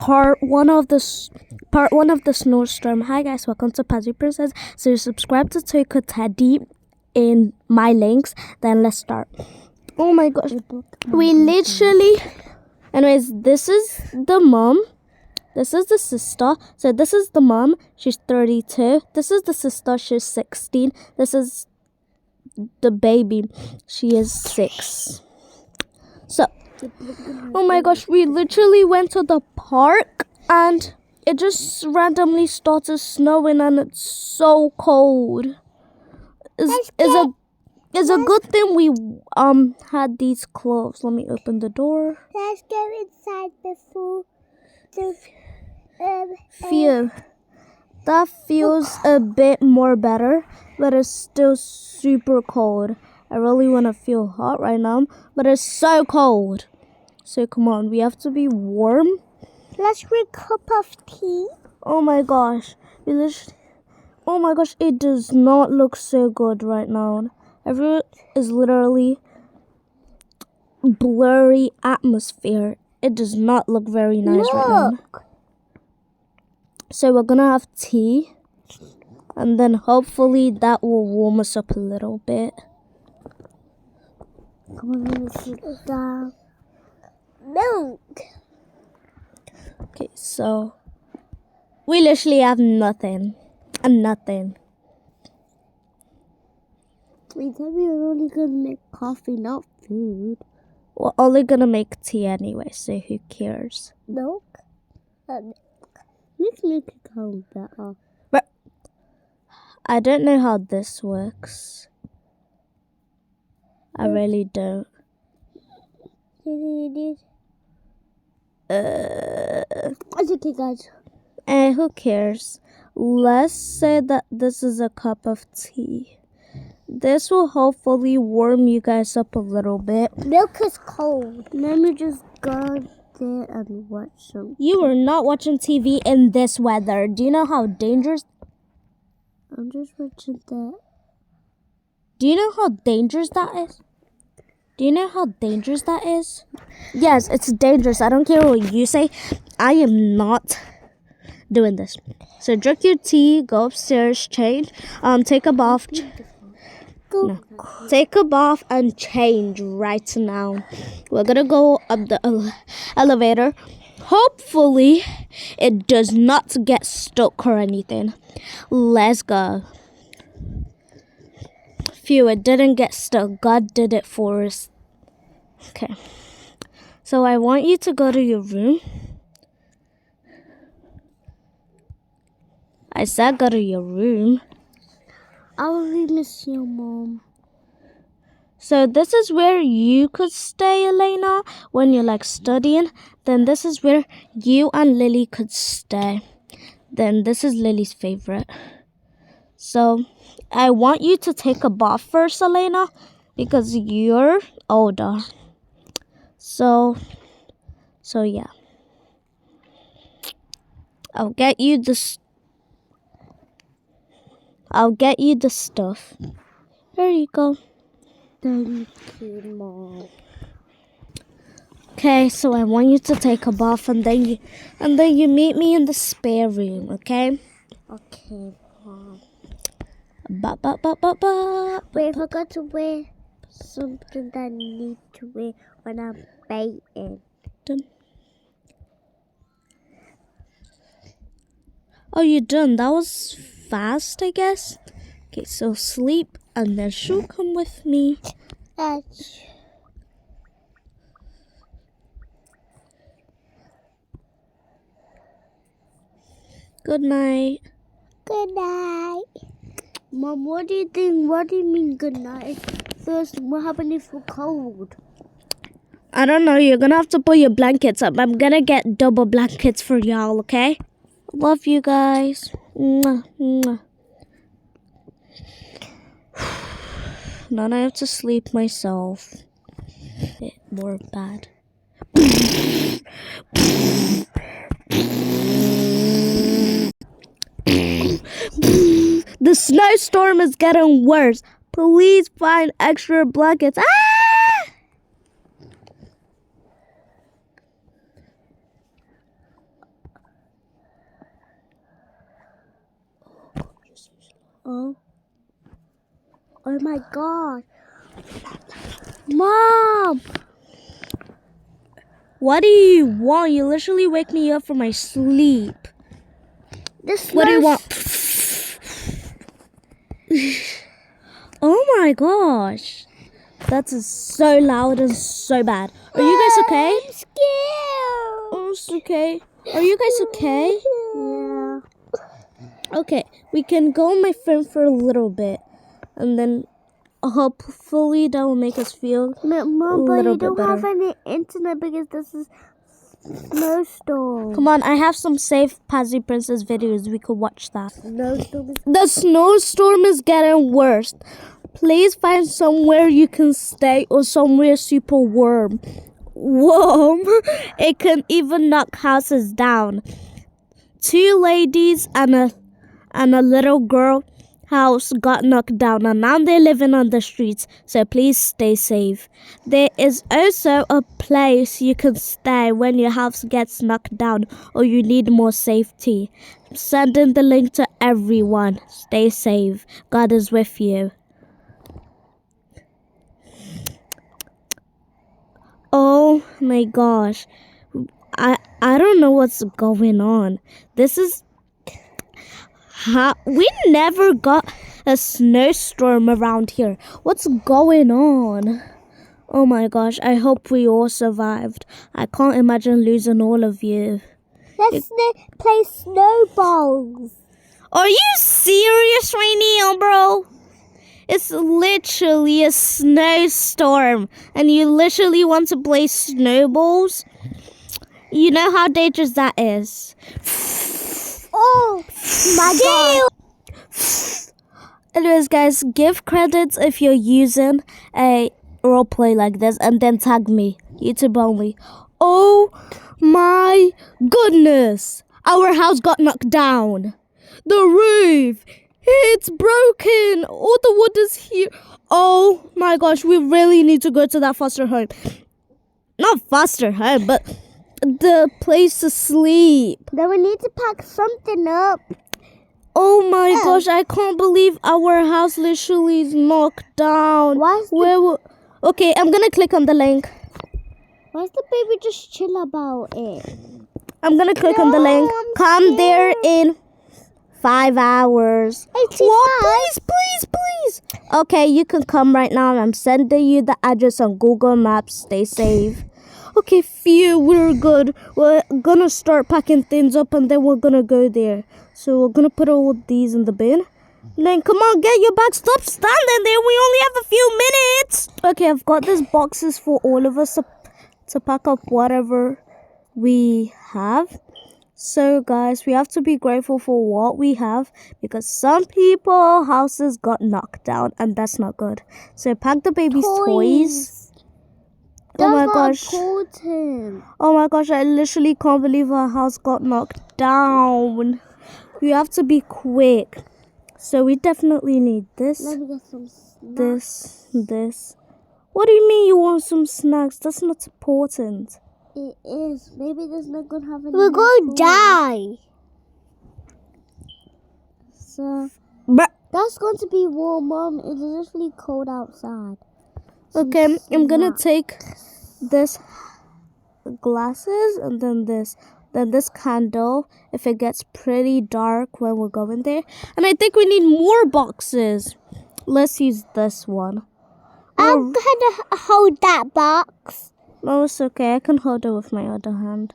part one of the snowstorm. Hi guys, welcome to Pazzy Princess. So subscribe to Toyko Teddy in my links. Then let's start. Oh my gosh, we literally. Anyways, this is the mom. This is the sister. So this is the mom. She's 32. This is the sister. She's 16. This is the baby. She is 6. So, oh my gosh, we literally went to the park and it just randomly started snowing and it's so cold. It's a good thing we had these clothes. Let me open the door. Let's go inside before the Phew. That feels a bit more better, but it's still super cold. I really want to feel hot right now, but it's so cold. So come on, we have to be warm. Let's drink a cup of tea. Oh my gosh. Oh my gosh, it does not look so good right now. Everyone is literally blurry atmosphere. It does not look very nice right now. So we're gonna have tea, and then hopefully that will warm us up a little bit. Come on, let me sit down. Milk. Okay, so we literally have nothing. And nothing. We said we were only gonna make coffee, not food. We're only gonna make tea anyway, so who cares? Milk? Makes milk sound better. But I don't know how this works. I really don't. It's okay, guys. Who cares? Let's say that this is a cup of tea. This will hopefully warm you guys up a little bit. Milk is cold. Let me just go there and watch some. You are not watching TV in this weather. Do you know how dangerous? I'm just watching that. Do you know how dangerous that is? Do you know how dangerous that is? Yes, it's dangerous. I don't care what you say. I am not doing this. So drink your tea, go upstairs, change, take a bath. No. Take a bath and change right now. We're gonna go up the elevator. Hopefully, it does not get stuck or anything. Let's go. Phew, it didn't get stuck. God did it for us. Okay. So I want you to go to your room. I said go to your room. I will miss your mom. So this is where you could stay, Elena, when you're like studying. Then this is where you and Lily could stay. Then this is Lily's favorite. So I want you to take a bath first, Elena, because you're older. So yeah. I'll get you the stuff. There you go. Thank you, Mom. Okay, so I want you to take a bath and then you meet me in the spare room, okay? Okay, Mom. Ba. Wait, I forgot to wear something that I need to wear when I'm bathing. Done. Oh, you're done. That was fast, I guess. Okay, so sleep and then she'll come with me. Good night. Good night. Mom, what do you think? What do you mean good night? First, what happened if we're cold? I don't know. You're gonna have to put your blankets up. I'm gonna get double blankets for y'all, okay? Love you guys. Mwah, mwah. Now I have to sleep myself. A bit more bad. The snowstorm is getting worse. Please find extra blankets. Ah! Oh my God. Mom! What do you want? You literally wake me up from my sleep. What do you want? Oh my gosh. That's so loud and so bad. Are you guys okay? I'm scared. Oh, it's okay. Are you guys okay? Yeah. Okay, we can go on my phone for a little bit. And then hopefully that will make us feel Mom, a but little you bit don't better. have any internet because this is snowstorm. Come on, I have some safe Pazzy Princess videos. We could watch that. Snowstorm is The snowstorm is getting worse. Please find somewhere you can stay or somewhere super warm. Warm? It can even knock houses down. 2 ladies and a little girl house got knocked down and now they're living on the streets, so please stay safe. There is also a place you can stay when your house gets knocked down or you need more safety. I'm sending the link to everyone. Stay safe. God is with you. Oh my gosh. I don't know what's going on. This is we never got a snowstorm around here. What's going on? Oh my gosh, I hope we all survived. I can't imagine losing all of you. Let's play snowballs. Are you serious right now, bro? It's literally a snowstorm and you literally want to play snowballs? You know how dangerous that is. Oh my God. Anyways, guys, give credits if you're using a roleplay like this and then tag me. YouTube only. Oh my goodness. Our house got knocked down. The roof. It's broken. All the wood is here. Oh my gosh, we really need to go to that foster home. Not foster home, but the place to sleep. Then we need to pack something up. Oh my gosh, I can't believe our house literally is knocked down. Okay, I'm gonna click on the link. Why is the baby just chill about it? I'm gonna click on the link. Come there in 5 hours. 85. What? Please. Okay, you can come right now. I'm sending you the address on Google Maps. Stay safe. Okay, phew, we're good. We're gonna start packing things up and then we're gonna go there. So we're gonna put all these in the bin. And then come on, get your bag. Stop standing there. We only have a few minutes. Okay, I've got these boxes for all of us to pack up whatever we have. So guys, we have to be grateful for what we have because some people houses got knocked down and that's not good. So pack the baby's toys. Oh my gosh. Important. Oh my gosh, I literally can't believe our house got knocked down. We have to be quick. So we definitely need this. Let me get some snacks. This. What do you mean you want some snacks? That's not important. It is. Maybe there's not gonna have any. We're going to die. So that's going to be warm, Mom. It's literally cold outside. Okay, I'm gonna take this glasses and then this candle if it gets pretty dark when we're going there. And I think we need more boxes. Let's use this one. I'm gonna hold that box. No, it's okay. I can hold it with my other hand.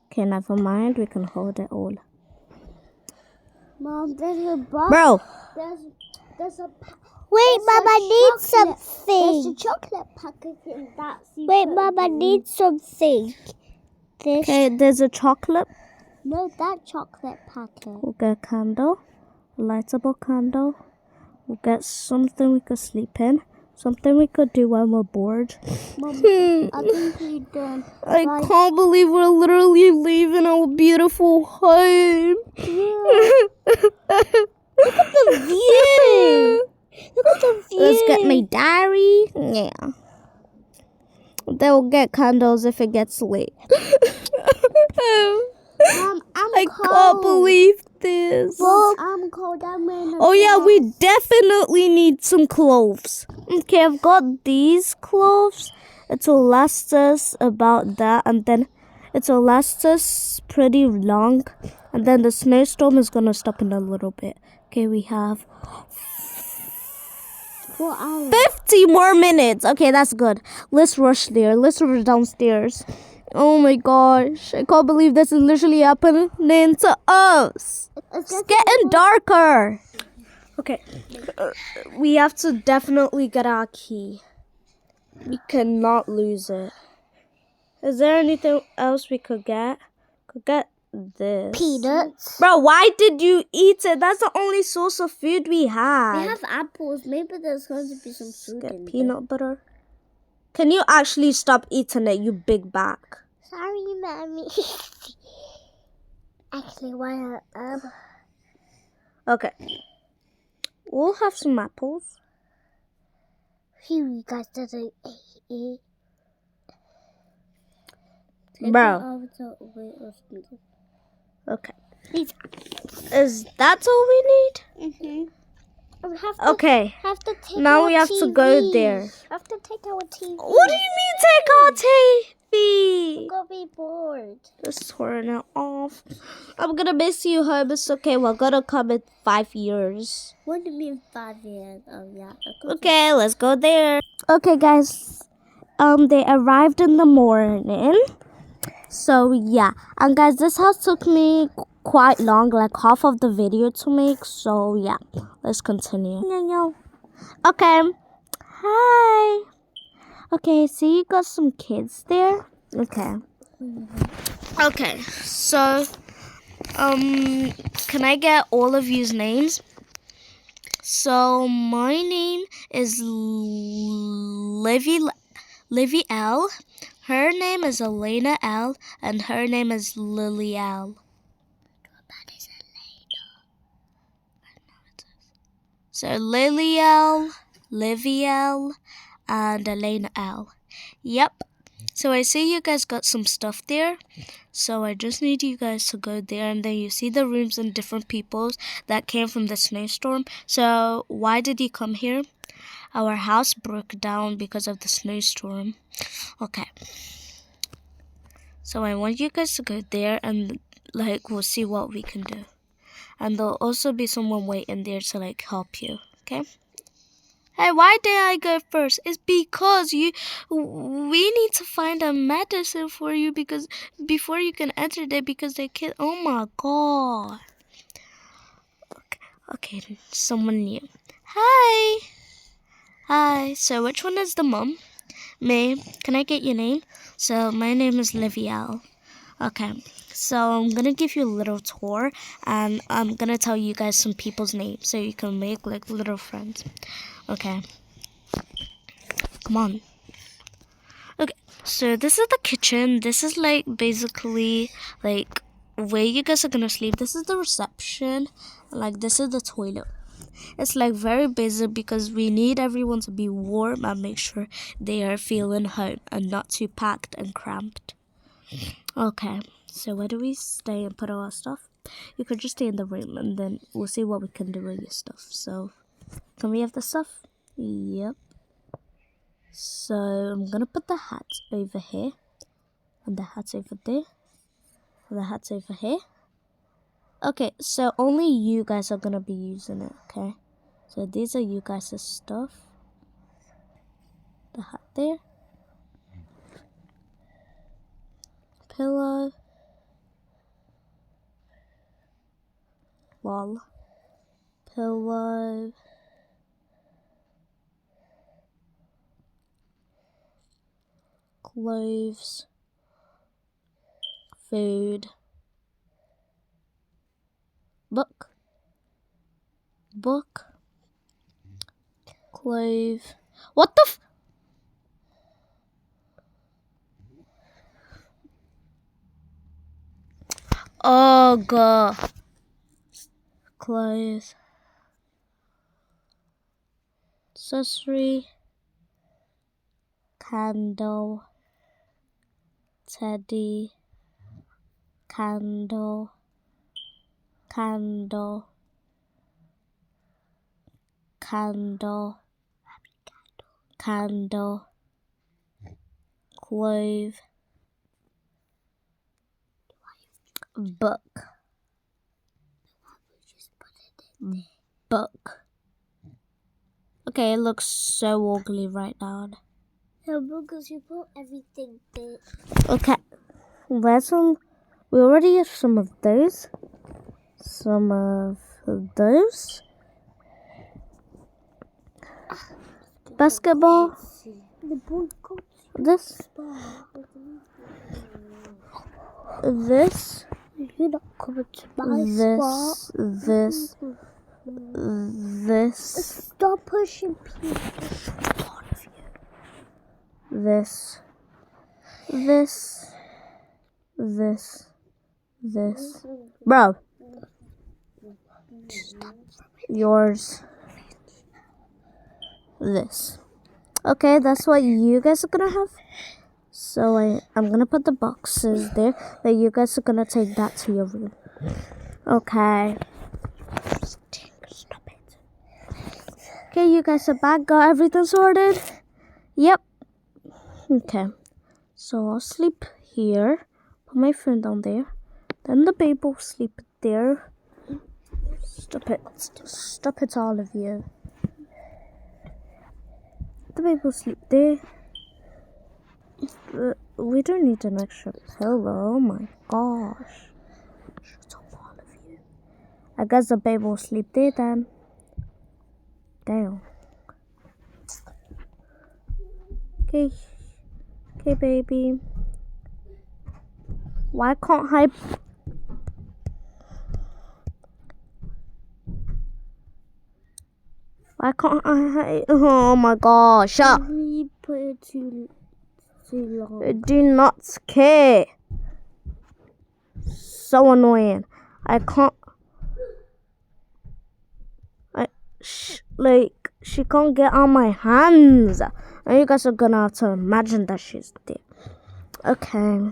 Okay, never mind. We can hold it all. Mom, there's a box. Bro. There's a... Wait, Mom, I need something. There's a chocolate packet in that. Wait, Mom, I need something. Okay, there's a chocolate. No, that chocolate packet. We'll get a candle. A lightable candle. We'll get something we could sleep in. Something we could do when we're bored. Mom, I think we're done. I can't believe we're literally leaving our beautiful home. Yeah. Look at the view. Look at the view. Let's get my diary. Yeah. Then we'll get candles if it gets late. I'm I can't believe this. I'm cold. I'm in a Oh yeah, we definitely need some clothes. Okay, I've got these clothes. It will last us about that, and then it will last us pretty long. And then the snowstorm is gonna stop in a little bit. Okay, we have 4 hours. 50 more minutes. Okay, that's good. Let's rush there. Let's rush downstairs. Oh my gosh. I can't believe this is literally happening to us. It's getting darker. Okay. We have to definitely get our key. We cannot lose it. Is there anything else we could get? Could get this. Peanuts. Bro, why did you eat it? That's the only source of food we have. We have apples. Maybe there's going to be some food Get in peanut butter. Can you actually stop eating it, you big back? Sorry, Mommy. Actually, why Okay. We'll have some apples. here you guys didn't eat. Bro. Okay. Is that all we need? We have to, Okay. have to take Now our we have to go TV. there. Have to take our TV. What do you mean take our TV? We're gonna be bored. Just turn it off. I'm gonna miss you, home. It's okay. We're gonna come in 5 years. What do you mean 5 years? Oh yeah. Okay, let's go there. Okay, guys. They arrived in the morning. So yeah, and guys, this house took me quite long, like half of the video to make. So yeah, let's continue. Okay. Hi. Okay, so you got some kids there. Okay. Okay. So, can I get all of you's names? So my name is Livy L. Her name is Elena L. And her name is Lily L. That is So Lily L, Livy L, and Elena L. Yep. So I see you guys got some stuff there. So I just need you guys to go there, and then you see the rooms and different peoples that came from the snowstorm. So why did you come here? Our house broke down because of the snowstorm. Okay. So I want you guys to go there, and like we'll see what we can do. And there'll also be someone waiting there to like help you. Okay? Hey, why did I go first? It's because we need to find a medicine for you because before you can enter there because they killed. Oh my god. Okay, someone new. Hi. Hi. So which one is the mom? Me. Can I get your name? So my name is Livielle. Okay. So I'm gonna give you a little tour, and I'm gonna tell you guys some people's names so you can make like little friends. Okay. Come on. Okay, so this is the kitchen. This is like basically like where you guys are gonna sleep. This is the reception. Like this is the toilet. It's like very busy because we need everyone to be warm and make sure they are feeling home and not too packed and cramped. Okay, so where do we stay and put all our stuff? You could just stay in the room and then we'll see what we can do with your stuff. So, can we have the stuff? Yep. So, I'm gonna put the hats over here. And the hats over there. And the hats over here. Okay, so only you guys are gonna be using it, okay? So, these are you guys' stuff. The hat there. Pillow. Lol. Pillow. Clothes. Food. Book. Clove. What the Oh god. Clothes. Accessory. Candle. Teddy. Candle. candle, candle, candle, clove, book, book. Okay, it looks so ugly right now. No, because you put everything there. Okay, let's we already have some of those. Some of those. Basketball. The boy got This. This. you're not coming to my This. spot. This. This. Stop pushing people. This. This. This. This. Bro. Yours. This. Okay, that's what you guys are gonna have. So I'm gonna put the boxes there. That you guys are gonna take that to your room. Okay. Stop it. Okay, you guys are back. Got everything sorted? Yep. Okay. So I'll sleep here. Put my phone down there. Then the baby will sleep there. Stop it. Stop it, all of you. The baby will sleep there. We don't need an extra pillow. Oh my gosh. Shut up, all of you. I guess the baby will sleep there then. Damn. Okay. Okay, baby. Why can't I... Why can't I... Oh my gosh. We put it too long. I do not care. So annoying. I can't... she can't get on my hands. And you guys are gonna have to imagine that she's there. Okay.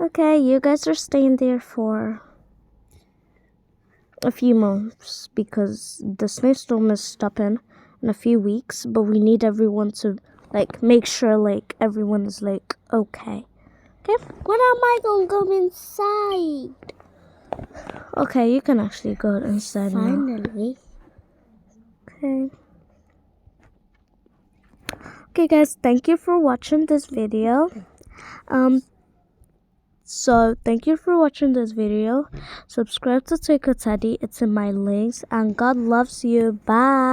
Okay, you guys are staying there for a few months because the snowstorm is stopping in a few weeks, but we need everyone to make sure everyone is okay. Okay? When am I gonna go inside? Okay, you can actually go inside now. Finally. Okay. Okay guys, thank you for watching this video. So thank you for watching this video. Subscribe to Take a Teddy. It's in my links. And God loves you. Bye.